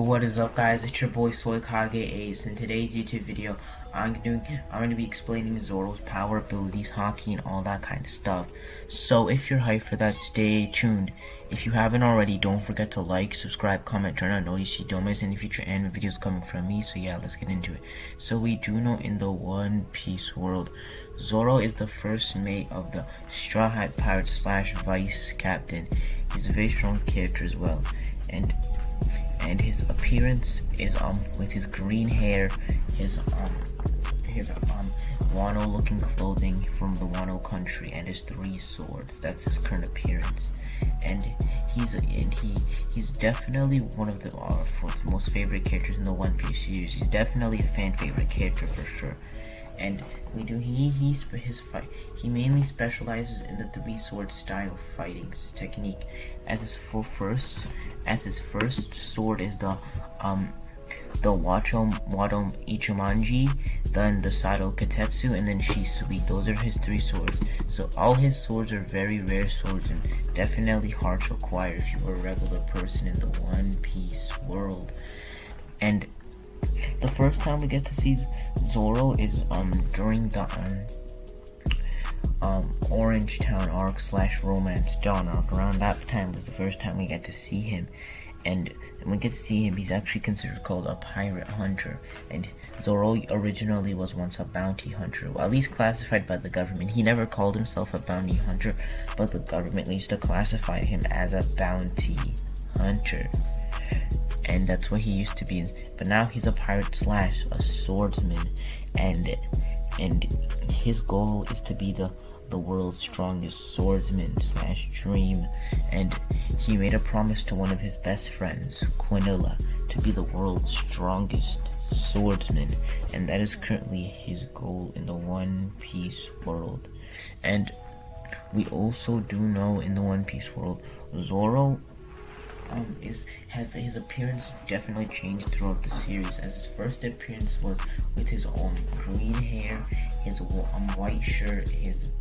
What is up, guys? It's your boy Soykage Ace. In today's YouTube video, I'm going to be explaining Zoro's power abilities, haki, and all that kind of stuff. So if you're hyped for that, stay tuned. If you haven't already, don't forget to like, subscribe, comment, turn on notifications so you don't miss any future anime videos coming from me. So yeah, let's get into it. So we do know in the One Piece world, Zoro is the first mate of the Straw Hat Pirate / Vice Captain. He's a very strong character as well, and his appearance is with his green hair, his Wano looking clothing from the Wano country, and his 3 swords. That's his current appearance, and he's definitely one of the most favorite characters in the One Piece series. He's definitely a fan favorite character for sure. And he mainly specializes in the 3 sword style fighting technique. As his first sword is the Wado Ichimonji, then the Sado Katetsu, and then Shisui. Those are his 3 swords. So all his swords are very rare swords and definitely hard to acquire if you were a regular person in the One Piece world. And the first time we get to see Zoro is during the Orange Town arc / Romance Dawn arc. Around that time was the first time we get to see him, and when we get to see him, he's actually considered called a pirate hunter. And Zoro originally was once a bounty hunter, well, at least classified by the government. He never called himself a bounty hunter, but the government used to classify him as a bounty hunter, and that's what he used to be. But now he's a pirate / a swordsman, and his goal is to be the world's strongest swordsman / dream. And he made a promise to one of his best friends, Quinilla, to be the world's strongest swordsman, and that is currently his goal in the One Piece world. And we also do know in the One Piece world, Zoro has his appearance definitely changed throughout the series, as his first appearance was with his green hair, his white shirt, his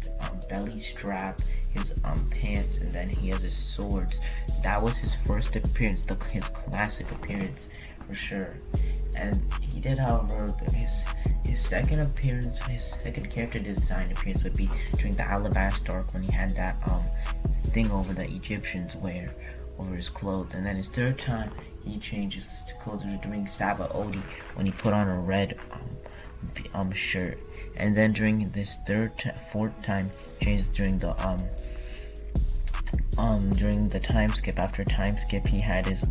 belly strap, his pants, and then he has his swords. That was his first appearance, his classic appearance for sure. And he did, however, his second appearance, his second character design appearance would be during the Alabasta arc, when he had that thing over the Egyptians wear over his clothes. And then his third time he changes his clothes during Sabaody, when he put on a red shirt. And then during this fourth time changed during the time skip. After time skip, he had his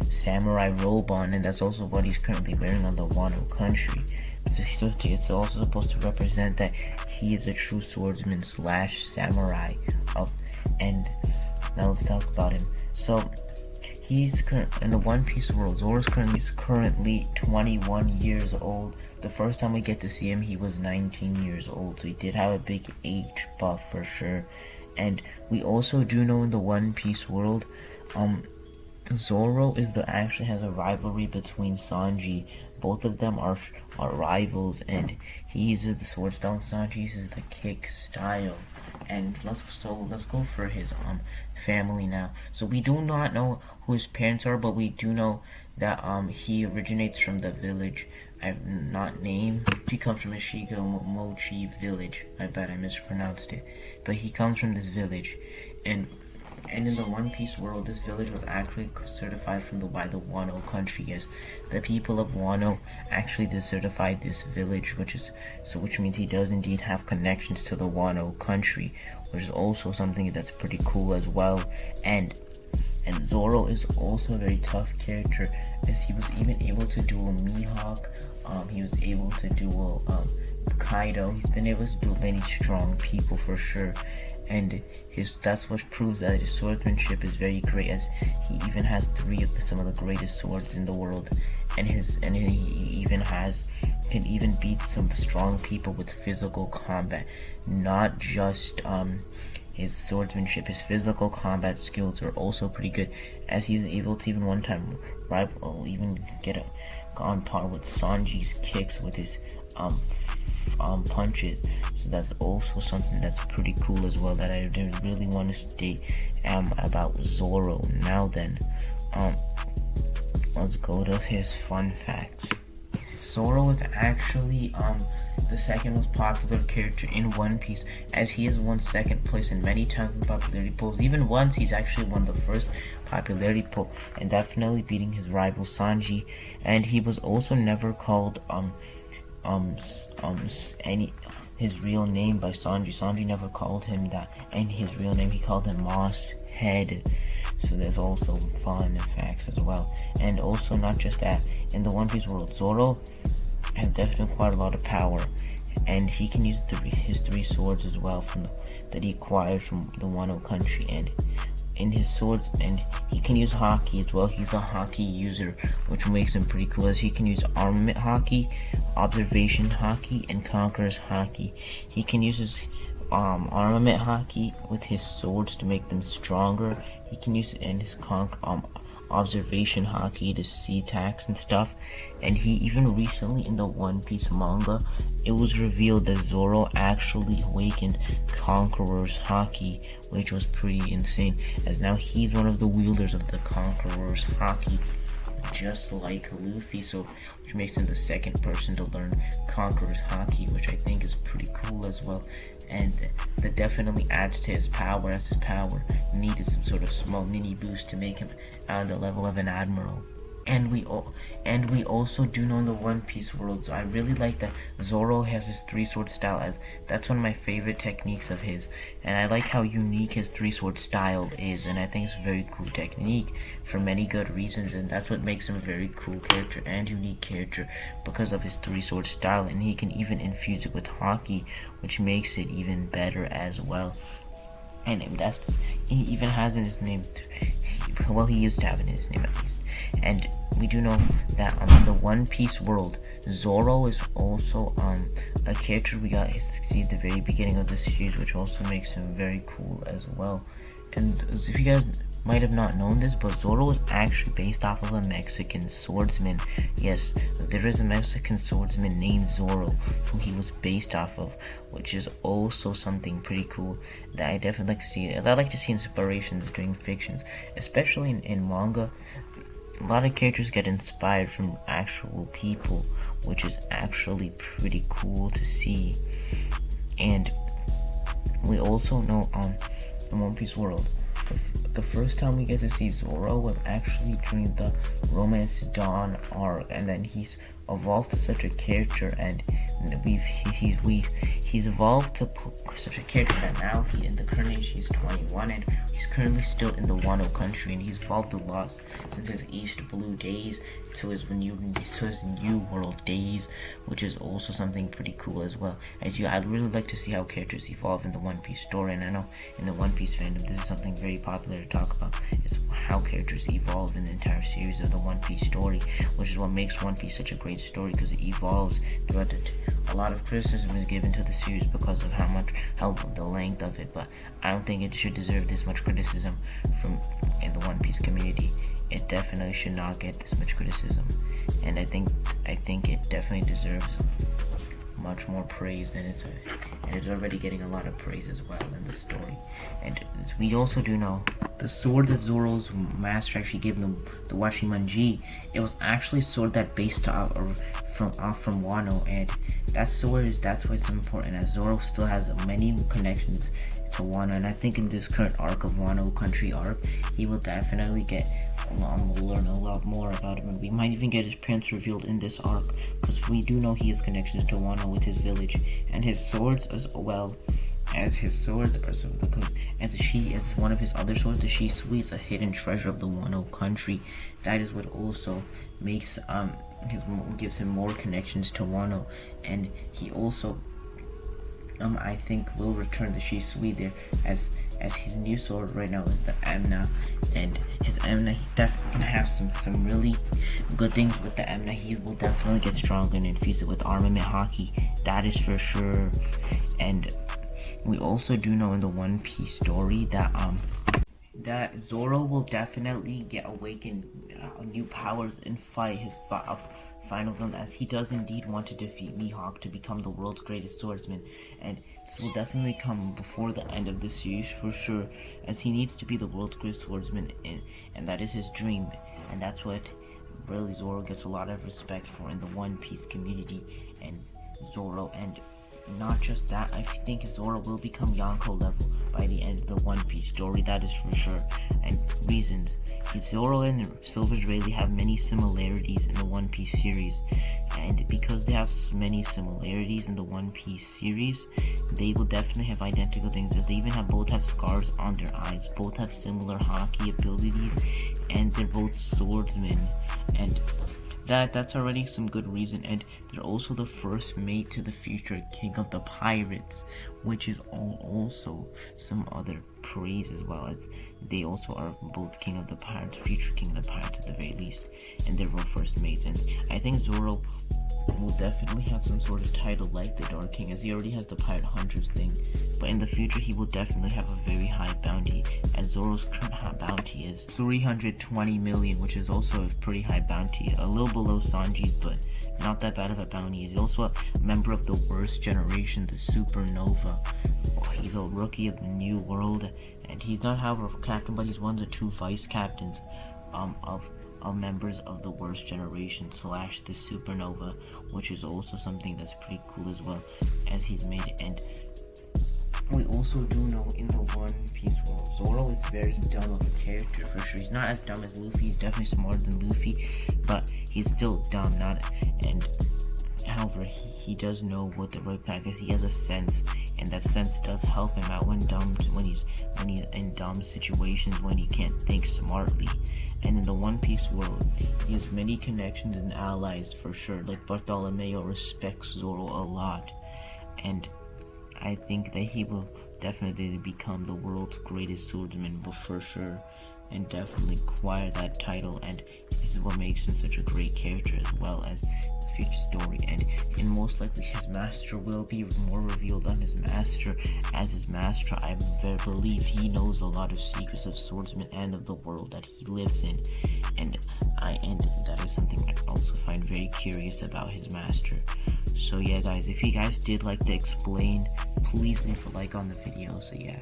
samurai robe on, and that's also what he's currently wearing on the Wano country. So it's also supposed to represent that he is a true swordsman / samurai. And now let's talk about him. So he's in the One Piece world. Zoro's currently 21 years old. The first time we get to see him, he was 19 years old, so he did have a big age buff for sure. And we also do know in the One Piece world, Zoro actually has a rivalry between Sanji. Both of them are rivals, and he uses the sword style, Sanji uses the kick style. And let's go for his family now. So we do not know who his parents are, but we do know that he originates from the village I've not named. He comes from Ishigo Mochi village. I bet I mispronounced it, but he comes from this village, and in the One Piece world, this village was actually certified by the Wano country. Yes, the people of Wano actually decertified this village, which means he does indeed have connections to the Wano country, which is also something that's pretty cool as well. And Zoro is also a very tough character, as he was even able to duel Mihawk. He was able to duel Kaido. He's been able to duel many strong people for sure. And that's what proves that his swordsmanship is very great, as he even has 3 of some of the greatest swords in the world. And he can even beat some strong people with physical combat, not just his swordsmanship. His physical combat skills are also pretty good, as he was able to even one time get on par with Sanji's kicks with his punches. So that's also something that's pretty cool as well, that I really want to state about Zoro. Now then, let's go to his fun facts. Zoro is actually the second most popular character in One Piece, as he has won second place in many times in popularity polls. Even once, he's actually won the first popularity poll, and definitely beating his rival Sanji. And he was also never called his real name by Sanji. Sanji never called him that, and his real name, he called him Moss Head. So there's also fun facts as well. And also, not just that, in the One Piece world, Zoro has definitely quite a lot of power, and he can use his three swords as well that he acquired from the Wano country. And in his swords, and he can use Haki as well. He's a Haki user, which makes him pretty cool, as he can use Armament Haki, Observation Haki, and Conqueror's Haki. He can use his Armament Haki with his swords to make them stronger. He can use it in his Observation Haki to see attacks and stuff. And he even recently, in the One Piece manga, it was revealed that Zoro actually awakened Conqueror's Haki, which was pretty insane, as now he's one of the wielders of the Conqueror's Haki, just like Luffy, which makes him the second person to learn Conqueror's Haki, which I think is pretty cool as well. And that definitely adds to his power, as his power needed some sort of small mini boost to make him at the level of an admiral. And we also do know in the One Piece world, so I really like that Zoro has his three-sword style, as that's one of my favorite techniques of his. And I like how unique his three-sword style is, and I think it's a very cool technique for many good reasons, and that's what makes him a very cool character and unique character, because of his three-sword style. And he can even infuse it with Haki, which makes it even better as well. And he even has in his name, well, he used to have it in his name at least. And we do know that in the One Piece world, Zoro is also a character we got to see at the very beginning of the series, which also makes him very cool as well. And if you guys might have not known this, but Zoro is actually based off of a Mexican swordsman. Yes, there is a Mexican swordsman named Zoro who he was based off of, which is also something pretty cool that I definitely like to see, as I like to see inspirations during fictions, especially in manga. A lot of characters get inspired from actual people, which is actually pretty cool to see. And we also know in One Piece world, the first time we get to see Zoro was actually during the Romance Dawn arc, and then he's evolved to such a character, and he's evolved to such a character that now in the current age he's 21, and he's currently still in the Wano country, and he's evolved a lot since his East Blue days to his New World days, which is also something pretty cool as well. I'd really like to see how characters evolve in the One Piece story, and I know in the One Piece fandom this is something very popular to talk about. It's how characters evolve in the entire series of the One Piece story, which is what makes One Piece such a great story, because it evolves throughout a lot of criticism is given to the series because of how the length of it, but I don't think it should deserve this much criticism in the One Piece community. It definitely should not get this much criticism, and I think it definitely deserves much more praise than it's already getting a lot of praise as well in the story. And we also do know the sword that Zoro's master actually gave him, the Washimanji, it was actually a sword that based off from Wano, and that's why it's important, as Zoro still has many connections to Wano, and I think in this current arc of Wano Country arc, he will definitely learn a lot more about him, and we might even get his parents revealed in this arc, because we do know he has connections to Wano with his village, and his swords as well as his swords, because as one of his other swords, the Shisui is a hidden treasure of the Wano country. That is what also makes gives him more connections to Wano, and he also I think will return the Shisui there, as his new sword right now is the Emna, and his Emna, he's definitely gonna have some really good things with the Emna. He will definitely get stronger and infuse it with Armament Haki, that is for sure. And we also do know in the One Piece story that Zoro will definitely get awakened new powers and fight his final villain, as he does indeed want to defeat Mihawk to become the world's greatest swordsman, and this will definitely come before the end of the series for sure, as he needs to be the world's greatest swordsman, and that is his dream, and that's what really Zoro gets a lot of respect for in the One Piece community, and Zoro, and not just that, I think Zoro will become Yonko level by the end of the One Piece story, that is for sure. And reasons: Zoro and Silver's Rayleigh have many similarities in the One Piece series, and because they have many similarities in the One Piece series, they will definitely have identical things. They even both have scars on their eyes, both have similar hockey abilities, and they're both swordsmen, and that's already some good reason. And they're also the first mate to the future king of the pirates, which is also some other praise, as well as they also are both king of the pirates, future king of the pirates at the very least, and they're both first mates. And I think Zoro will definitely have some sort of title like the Dark King, as he already has the Pirate Hunters thing, but in the future he will definitely have a very high bounty, as Zoro's current bounty is 320 million, which is also a pretty high bounty, a little below Sanji's, but not that bad of a bounty. He's also a member of the worst generation, the Supernova. He's a rookie of the New World, and he's not, however, a captain, but he's one of the 2 vice captains of members of the worst generation / the Supernova, which is also something that's pretty cool as well, as he's made it. And we also do know in the One Piece world, Zoro is very dumb of a character for sure. He's not as dumb as Luffy, he's definitely smarter than Luffy, but he's still dumb, however, he does know what the right path is. He has a sense, and that sense does help him out when he's in dumb situations, when he can't think smartly. And in the One Piece world, he has many connections and allies for sure. Like Bartholomew respects Zoro a lot, and I think that he will definitely become the world's greatest swordsman, but for sure, and definitely acquire that title. And this is what makes him such a great character, as well as the future story. And most likely his master will be more revealed on his master, as his master, I believe he knows a lot of secrets of swordsmen and of the world that he lives in, and that is something I also find very curious about his master. So yeah guys, if you guys did like to explain, please leave a like on the video. So yeah.